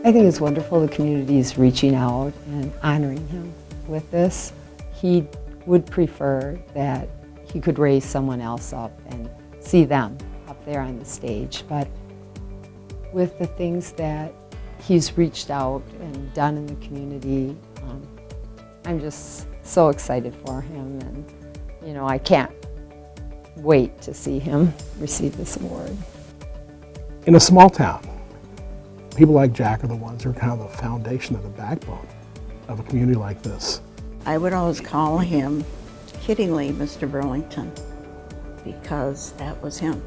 I think it's wonderful the community is reaching out and honoring him with this. He would prefer that he could raise someone else up and see them up there on the stage, but with the things that he's reached out and done in the community, I'm just so excited for him, and you know, I can't wait to see him receive this award. In a small town, people like Jack are the ones who are kind of the foundation of the backbone of a community like this. I would always call him, kiddingly, Mr. Burlington, because that was him.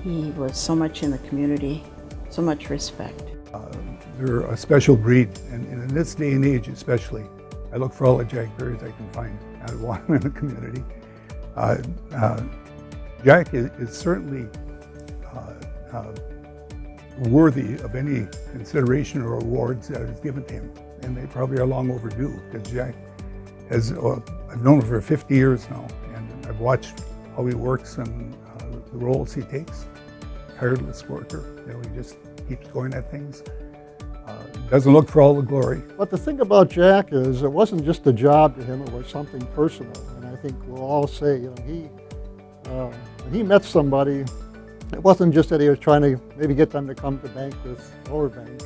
He was so much in the community, so much respect. They're a special breed, and in this day and age especially, I look for all the Jack Berries I can find. I want them in the community. Jack is certainly worthy of any consideration or awards that is given to him, and they probably are long overdue, because Jack has, I've known him for 50 years now, and I've watched how he works and the roles he takes. Tireless worker, you know, he just keeps going at things. Doesn't look for all the glory. But the thing about Jack is it wasn't just a job to him, it was something personal. And I think we'll all say, you know, when he met somebody, it wasn't just that he was trying to maybe get them to come to bank with our bank,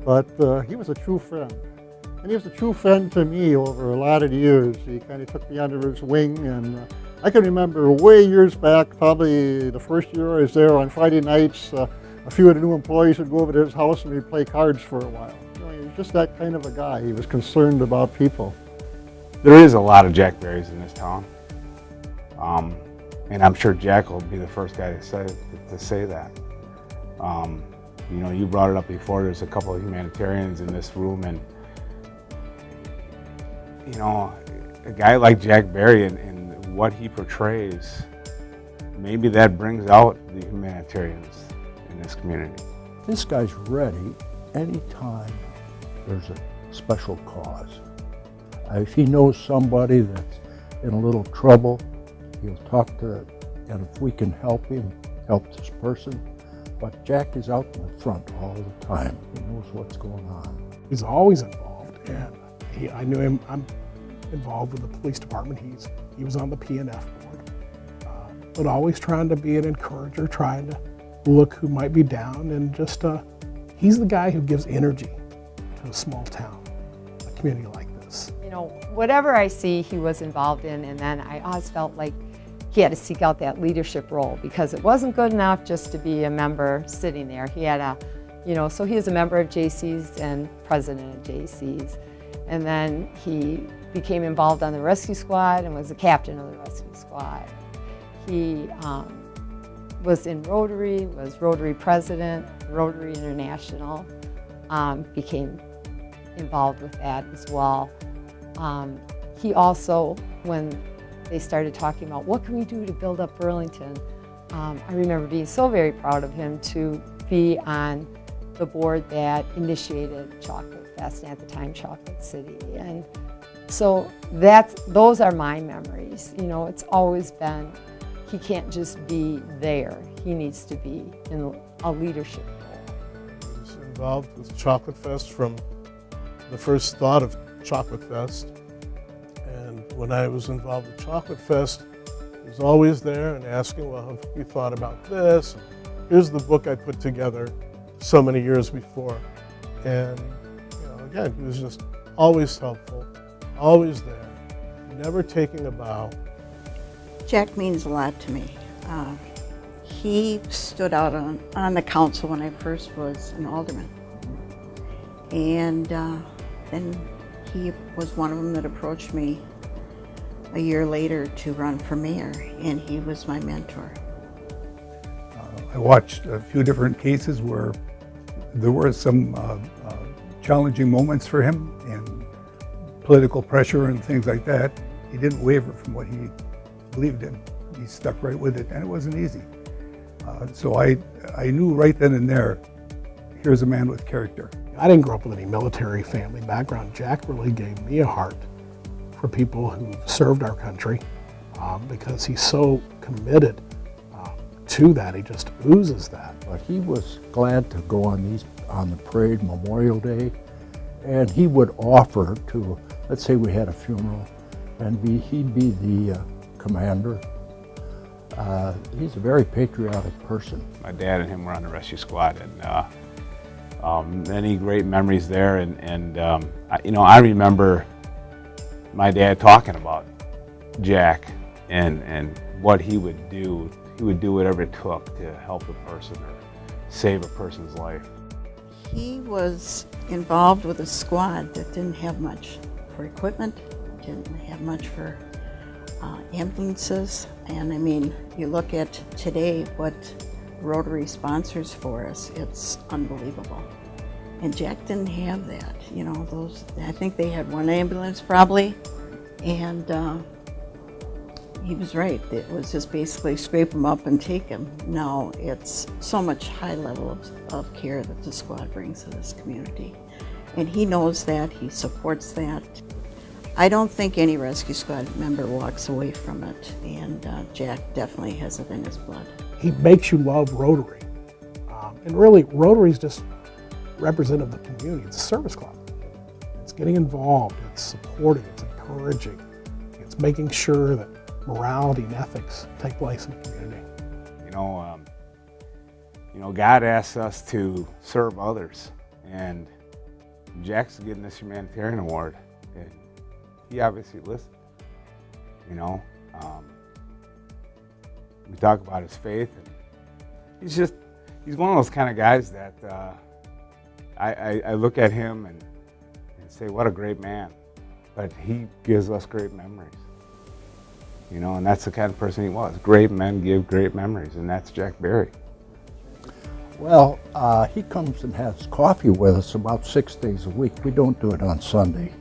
but he was a true friend. And he was a true friend to me over a lot of years. He kind of took me under his wing, and I can remember way years back, probably the first year I was there, on Friday nights, a few of the new employees would go over to his house and we'd play cards for a while. You know, he was just that kind of a guy. He was concerned about people. There is a lot of Jack Berries in this town. And I'm sure Jack will be the first guy to say that. You know, you brought it up before, there's a couple of humanitarians in this room, and you know, a guy like Jack Berry and what he portrays, maybe that brings out the humanitarians in this community. This guy's ready anytime there's a special cause. If he knows somebody that's in a little trouble, he'll talk to, and if we can help him, help this person. But Jack is out in the front all the time. He knows what's going on. He's always involved, and I knew him. I'm involved with the police department. He was on the P&F board, but always trying to be an encourager, trying to look who might be down, and just he's the guy who gives energy to a small town, a community like this. You know, whatever I see he was involved in, and then I always felt like he had to seek out that leadership role, because it wasn't good enough just to be a member sitting there. He had you know, so he was a member of JC's and president of JC's, and then he became involved on the rescue squad and was the captain of the rescue squad. He was in Rotary, was Rotary president, Rotary International, became involved with that as well. He also, when they started talking about what can we do to build up Burlington, I remember being so very proud of him to be on the board that initiated Chocolate Fest, and at the time Chocolate City. And so those are my memories. You know, it's always been, he can't just be there. He needs to be in a leadership role. I was involved with Chocolate Fest from the first thought of Chocolate Fest. And when I was involved with Chocolate Fest, he was always there and asking, well, have you thought about this? Here's the book I put together so many years before. And you know, again, he was just always helpful, always there, never taking a bow. Jack means a lot to me. He stood out on the council when I first was an alderman. And then he was one of them that approached me a year later to run for mayor, and he was my mentor. I watched a few different cases where there were some challenging moments for him, and political pressure and things like that. He didn't waver from what he believed in. He stuck right with it, and it wasn't easy. So I knew right then and there, here's a man with character. I didn't grow up with any military family background. Jack really gave me a heart for people who served our country, because he's so committed to that. He just oozes that. But he was glad to go on these on the parade Memorial Day, and he would offer to, let's say we had a funeral, and he'd be the commander. He's a very patriotic person. My dad and him were on the rescue squad, and many great memories there. I remember my dad talking about Jack and what he would do. He would do whatever it took to help a person or save a person's life. He was involved with a squad that didn't have much for equipment, didn't have much for ambulances. And I mean, you look at today what Rotary sponsors for us, it's unbelievable. And Jack didn't have that, you know, I think they had one ambulance probably, and he was right. It was just basically scrape them up and take them. Now it's so much high level of care that the squad brings to this community. And he knows that, he supports that. I don't think any rescue squad member walks away from it, and Jack definitely has it in his blood. He makes you love Rotary. And really, Rotary is just representative of the community. It's a service club. It's getting involved, it's supporting, it's encouraging, it's making sure that morality and ethics take place in the community. God asks us to serve others, and Jack's getting this humanitarian award, and he obviously listened. We talk about his faith, and he's one of those kind of guys that I look at him and say, what a great man, but he gives us great memories. And that's the kind of person he was. Great men give great memories, and that's Jack Berry. Well, he comes and has coffee with us about 6 days a week. We don't do it on Sunday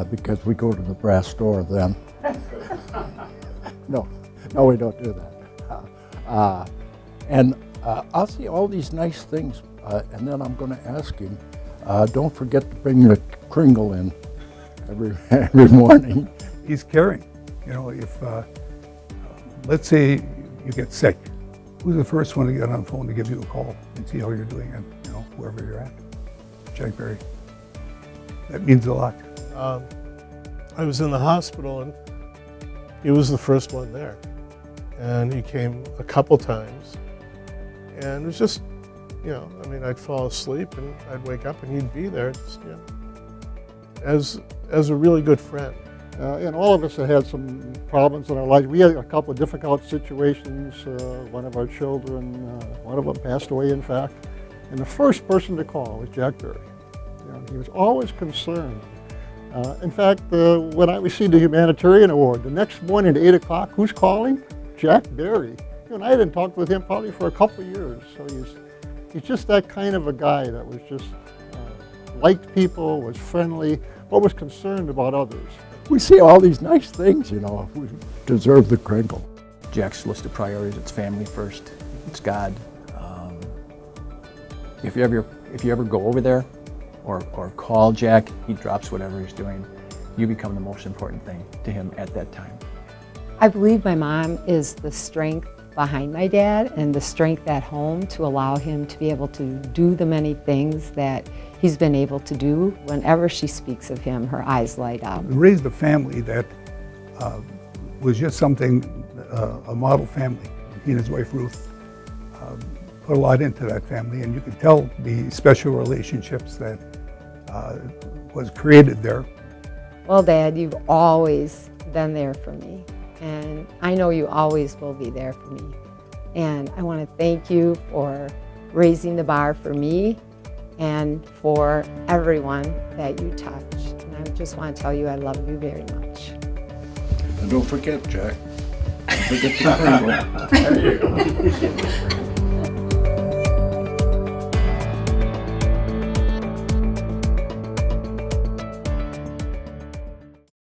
because we go to the brass door then. No, we don't do that. And I'll see all these nice things, and then I'm going to ask him, don't forget to bring the Kringle in every morning. He's caring. If, let's say you get sick, who's the first one to get on the phone to give you a call and see how you're doing, and wherever you're at? Jack Berry. That means a lot. I was in the hospital, and he was the first one there. And he came a couple times. And it was just, I'd fall asleep, and I'd wake up, and he'd be there, just, as a really good friend. And all of us have had some problems in our lives. We had a couple of difficult situations. One of our children, one of them passed away, in fact. And the first person to call was Jack Berry. He was always concerned. In fact, when I received the Humanitarian Award, the next morning at 8 o'clock, who's calling? Jack Berry. And I hadn't talked with him probably for a couple of years. So he's just that kind of a guy that was just liked people, was friendly, but was concerned about others. We see all these nice things, we deserve the Kringle. Jack's list of priorities, it's family first, it's God. If you ever go over there or call Jack, he drops whatever he's doing. You become the most important thing to him at that time. I believe my mom is the strength behind my dad and the strength at home to allow him to be able to do the many things that he's been able to do. Whenever she speaks of him, her eyes light up. We raised a family that was just something, a model family. He and his wife Ruth put a lot into that family, and you could tell the special relationships that was created there. Well, Dad, you've always been there for me, and I know you always will be there for me. And I want to thank you for raising the bar for me and for everyone that you touch. And I just want to tell you I love you very much. And don't forget, Jack. Don't forget the Kringle.